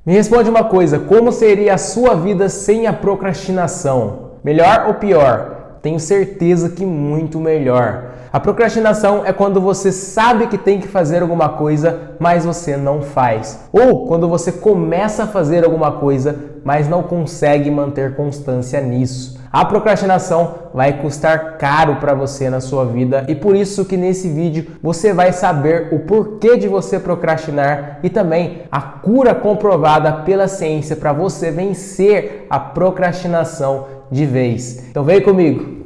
Me responde uma coisa, como seria a sua vida sem a procrastinação? Melhor ou pior? Tenho certeza que muito melhor. A procrastinação é quando você sabe que tem que fazer alguma coisa, mas você não faz. Ou quando você começa a fazer alguma coisa, mas não consegue manter constância nisso. A procrastinação vai custar caro para você na sua vida e por isso que nesse vídeo você vai saber o porquê de você procrastinar e também a cura comprovada pela ciência para você vencer a procrastinação de vez. Então vem comigo!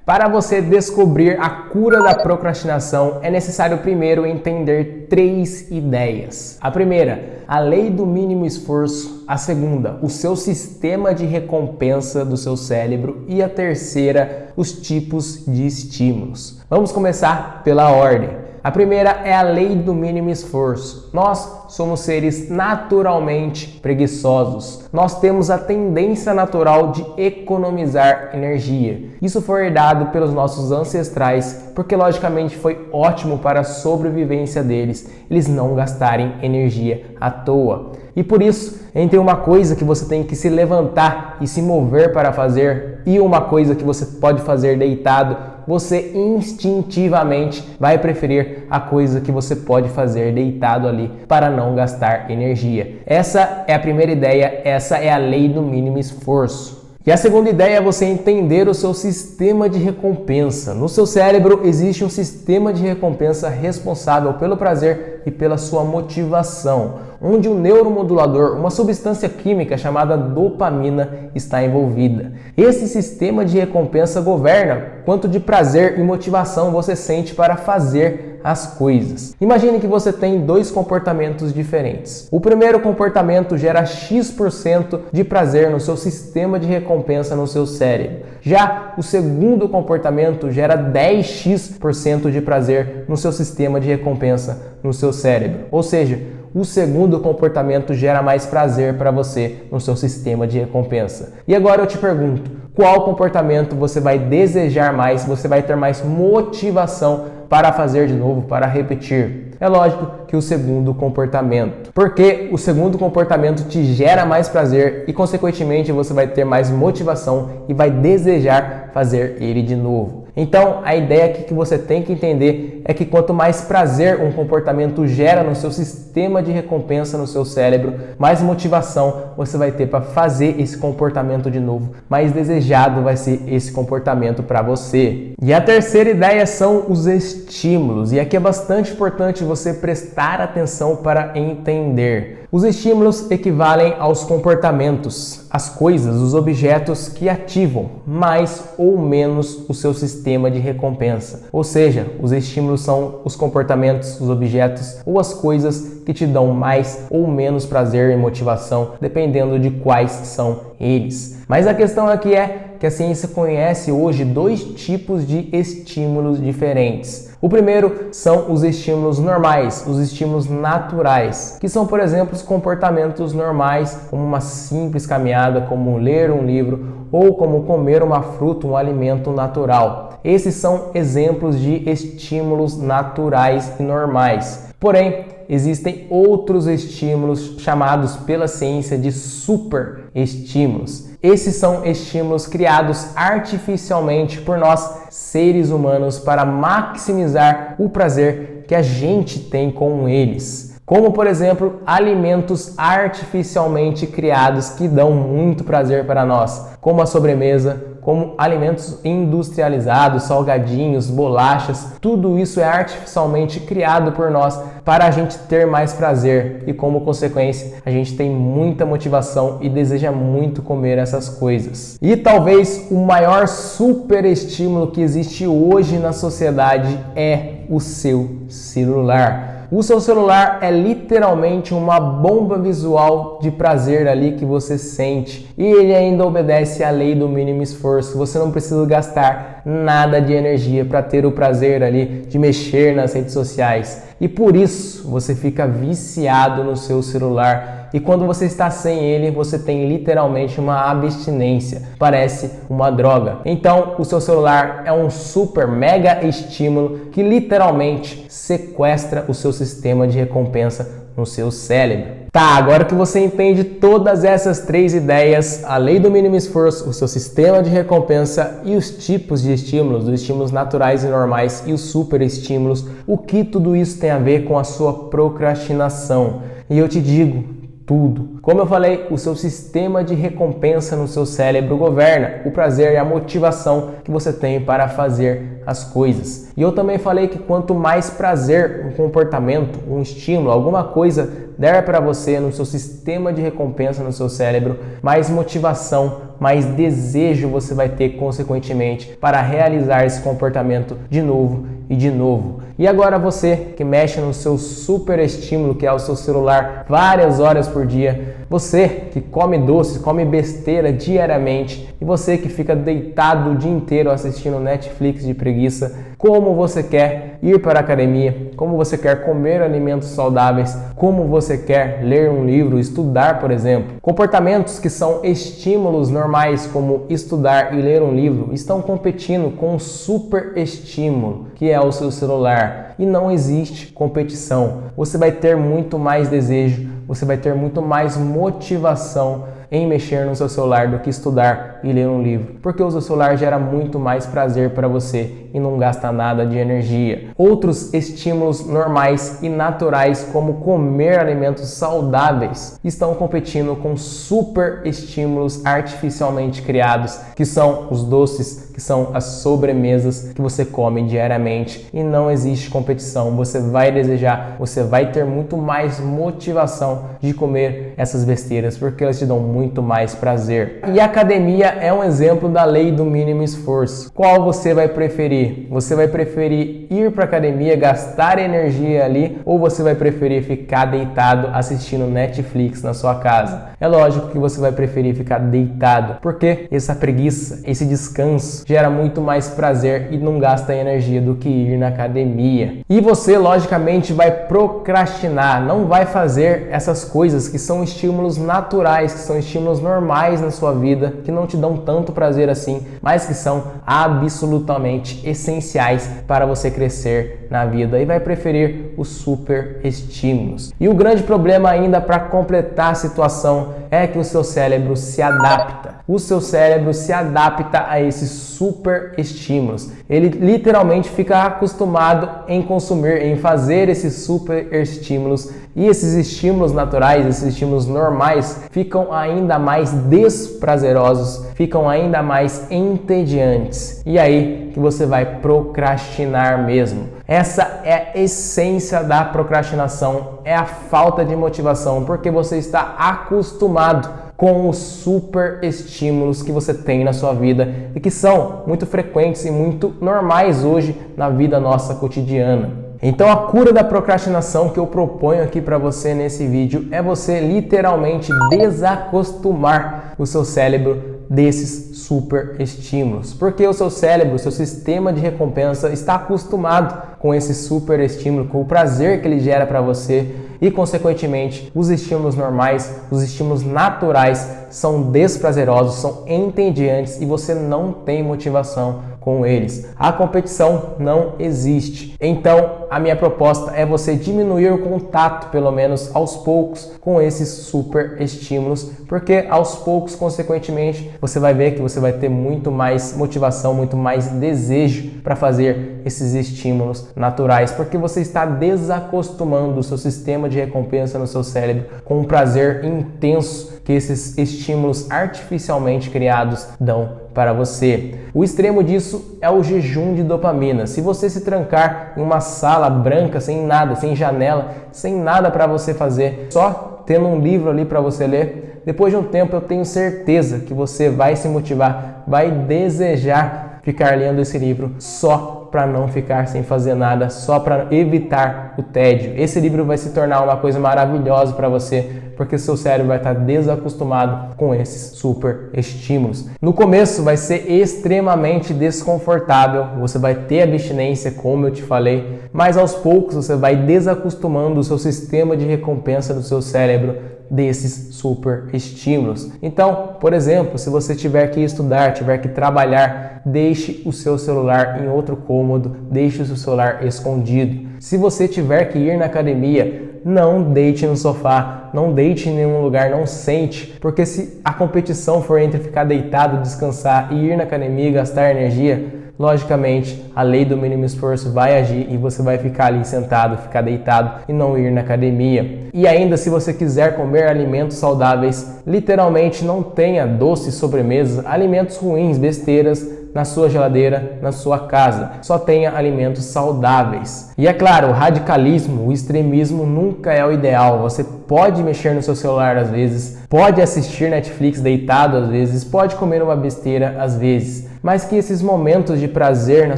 Para você descobrir a cura da procrastinação, é necessário primeiro entender 3 ideias. A primeira, a lei do mínimo esforço. A segunda, o seu sistema de recompensa do seu cérebro. E a terceira, os tipos de estímulos. Vamos começar pela ordem. A primeira é a lei do mínimo esforço. Nós somos seres naturalmente preguiçosos. Nós temos a tendência natural de economizar energia. Isso foi herdado pelos nossos ancestrais, porque logicamente foi ótimo para a sobrevivência deles, eles não gastarem energia à toa. E por isso, entre uma coisa que você tem que se levantar e se mover para fazer e uma coisa que você pode fazer deitado, você instintivamente vai preferir a coisa que você pode fazer deitado ali para não gastar energia. Essa é a primeira ideia, essa é a lei do mínimo esforço. E a segunda ideia é você entender o seu sistema de recompensa. No seu cérebro existe um sistema de recompensa responsável pelo prazer e pela sua motivação, onde o neuromodulador, uma substância química chamada dopamina, está envolvida. Esse sistema de recompensa governa quanto de prazer e motivação você sente para fazer as coisas. Imagine que você tem 2 comportamentos diferentes. O primeiro comportamento gera X% de prazer no seu sistema de recompensa no seu cérebro. Já o segundo comportamento gera 10X% de prazer no seu sistema de recompensa no seu cérebro. Ou seja, o segundo comportamento gera mais prazer para você no seu sistema de recompensa. E agora eu te pergunto, qual comportamento você vai desejar mais, você vai ter mais motivação para fazer de novo, para repetir? É lógico que o segundo comportamento, porque o segundo comportamento te gera mais prazer e consequentemente você vai ter mais motivação e vai desejar fazer ele de novo. Então, a ideia aqui que você tem que entender é que quanto mais prazer um comportamento gera no seu sistema de recompensa no seu cérebro, mais motivação você vai ter para fazer esse comportamento de novo, mais desejado vai ser esse comportamento para você. E a terceira ideia são os estímulos, e aqui é bastante importante você prestar atenção para entender. Os estímulos equivalem aos comportamentos, as coisas, os objetos que ativam mais ou menos o seu sistema de recompensa. Ou seja, os estímulos são os comportamentos, os objetos ou as coisas que te dão mais ou menos prazer e motivação, dependendo de quais são eles. Mas a questão aqui é que a ciência conhece hoje 2 tipos de estímulos diferentes. O primeiro são os estímulos normais, os estímulos naturais, que são, por exemplo, os comportamentos normais, como uma simples caminhada, como ler um livro ou como comer uma fruta, um alimento natural. Esses são exemplos de estímulos naturais e normais. Porém, existem outros estímulos chamados pela ciência de superestímulos. Esses são estímulos criados artificialmente por nós, seres humanos, para maximizar o prazer que a gente tem com eles. Como, por exemplo, alimentos artificialmente criados que dão muito prazer para nós, como a sobremesa, como alimentos industrializados, salgadinhos, bolachas, tudo isso é artificialmente criado por nós para a gente ter mais prazer e, como consequência, a gente tem muita motivação e deseja muito comer essas coisas. E talvez o maior superestímulo que existe hoje na sociedade é o seu celular. O seu celular é literalmente uma bomba visual de prazer ali que você sente. E ele ainda obedece à lei do mínimo esforço. Você não precisa gastar nada de energia para ter o prazer ali de mexer nas redes sociais. E por isso você fica viciado no seu celular. E quando você está sem ele, você tem literalmente uma abstinência. Parece uma droga. Então, o seu celular é um super mega estímulo que literalmente sequestra o seu sistema de recompensa no seu cérebro. Tá, agora que você entende todas essas 3 ideias, a lei do mínimo esforço, o seu sistema de recompensa e os tipos de estímulos, os estímulos naturais e normais e os super estímulos, o que tudo isso tem a ver com a sua procrastinação? E eu te digo, tudo. Como eu falei, o seu sistema de recompensa no seu cérebro governa o prazer e a motivação que você tem para fazer as coisas. E eu também falei que quanto mais prazer, um comportamento, um estímulo, alguma coisa der para você no seu sistema de recompensa no seu cérebro, mais motivação, mais desejo você vai ter consequentemente para realizar esse comportamento de novo e de novo. E agora você que mexe no seu super estímulo, que é o seu celular, várias horas por dia, você que come doce, come besteira diariamente e você que fica deitado o dia inteiro assistindo Netflix de preguiça, como você quer ir para a academia, como você quer comer alimentos saudáveis, como você quer ler um livro, estudar, por exemplo. Comportamentos que são estímulos normais, como estudar e ler um livro, estão competindo com um super estímulo, que é o seu celular. E não existe competição. Você vai ter muito mais desejo, você vai ter muito mais motivação em mexer no seu celular do que estudar e ler um livro, porque o seu celular gera muito mais prazer para você e não gasta nada de energia. Outros estímulos normais e naturais, como comer alimentos saudáveis, estão competindo com super estímulos artificialmente criados, que são os doces, que são as sobremesas que você come diariamente, e não existe competição. Você vai desejar, você vai ter muito mais motivação de comer essas besteiras, porque elas te dão muito mais prazer. E a academia é um exemplo da lei do mínimo esforço. Qual você vai preferir? Você vai preferir ir para a academia, gastar energia ali, ou você vai preferir ficar deitado assistindo Netflix na sua casa? É lógico que você vai preferir ficar deitado, porque essa preguiça, esse descanso gera muito mais prazer e não gasta energia do que ir na academia. E você, logicamente, vai procrastinar, não vai fazer essas coisas que são estímulos naturais, que são estímulos normais na sua vida, que não te dão tanto prazer assim, mas que são absolutamente essenciais para você crescer na vida, e vai preferir os super estímulos. E o grande problema ainda, para completar a situação, é que o seu cérebro se adapta. O seu cérebro se adapta a esses super estímulos. Ele literalmente fica acostumado em consumir, em fazer esses super estímulos, e esses estímulos naturais, esses estímulos normais, ficam ainda mais desprazerosos, ficam ainda mais entediantes. E aí que você vai procrastinar mesmo. Essa é a essência da procrastinação, é a falta de motivação, porque você está acostumado com os super estímulos que você tem na sua vida e que são muito frequentes e muito normais hoje na vida nossa cotidiana. Então a cura da procrastinação que eu proponho aqui para você nesse vídeo é você literalmente desacostumar o seu cérebro desses super estímulos, porque o seu cérebro, o seu sistema de recompensa está acostumado com esse super estímulo, com o prazer que ele gera para você, e consequentemente os estímulos normais, os estímulos naturais são desprazerosos, são entediantes e você não tem motivação com eles. A competição não existe. Então, a minha proposta é você diminuir o contato, pelo menos aos poucos, com esses super estímulos, porque aos poucos, consequentemente, você vai ver que você vai ter muito mais motivação, muito mais desejo para fazer esses estímulos naturais, porque você está desacostumando o seu sistema de recompensa no seu cérebro com um prazer intenso que esses estímulos artificialmente criados dão para você. O extremo disso é o jejum de dopamina. Se você se trancar em uma sala branca, sem nada, sem janela, sem nada para você fazer, só tendo um livro ali para você ler, depois de um tempo eu tenho certeza que você vai se motivar, vai desejar ficar lendo esse livro só para não ficar sem fazer nada, só para evitar o tédio. Esse livro vai se tornar uma coisa maravilhosa para você, porque seu cérebro vai estar desacostumado com esses super estímulos. No começo vai ser extremamente desconfortável, você vai ter abstinência, como eu te falei, mas aos poucos você vai desacostumando o seu sistema de recompensa do seu cérebro desses super estímulos. Então, por exemplo, se você tiver que estudar, tiver que trabalhar, deixe o seu celular em outro cômodo, deixe o seu celular escondido. Se você tiver que ir na academia, não deite no sofá, não deite em nenhum lugar, não sente, porque se a competição for entre ficar deitado, descansar e ir na academia e gastar energia, logicamente a lei do mínimo esforço vai agir e você vai ficar ali sentado, ficar deitado e não ir na academia. E ainda, se você quiser comer alimentos saudáveis, literalmente não tenha doces, sobremesas, alimentos ruins, besteiras na sua geladeira, na sua casa. Só tenha alimentos saudáveis. E é claro, o radicalismo, o extremismo nunca é o ideal. Você pode mexer no seu celular às vezes, pode assistir Netflix deitado às vezes, pode comer uma besteira às vezes, mas que esses momentos de prazer na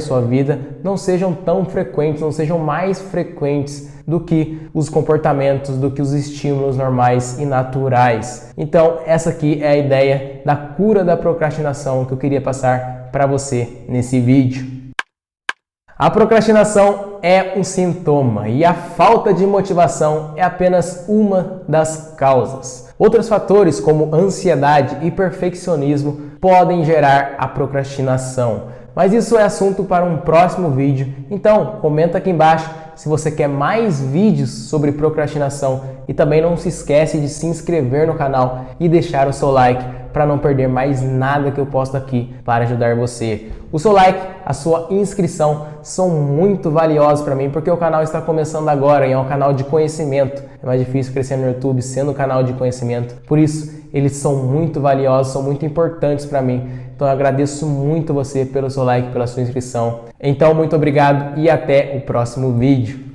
sua vida não sejam tão frequentes, não sejam mais frequentes do que os comportamentos, do que os estímulos normais e naturais. Então, essa aqui é a ideia da cura da procrastinação que eu queria passar para você nesse vídeo. A procrastinação é um sintoma e a falta de motivação é apenas uma das causas. Outros fatores, como ansiedade e perfeccionismo, podem gerar a procrastinação. Mas isso é assunto para um próximo vídeo. Então, comenta aqui embaixo se você quer mais vídeos sobre procrastinação e também não se esquece de se inscrever no canal e deixar o seu like para não perder mais nada que eu posto aqui para ajudar você. O seu like, a sua inscrição são muito valiosos para mim porque o canal está começando agora e é um canal de conhecimento. É mais difícil crescer no YouTube sendo um canal de conhecimento. Por isso, eles são muito valiosos, são muito importantes para mim. Então eu agradeço muito você pelo seu like, pela sua inscrição. Então, muito obrigado e até o próximo vídeo.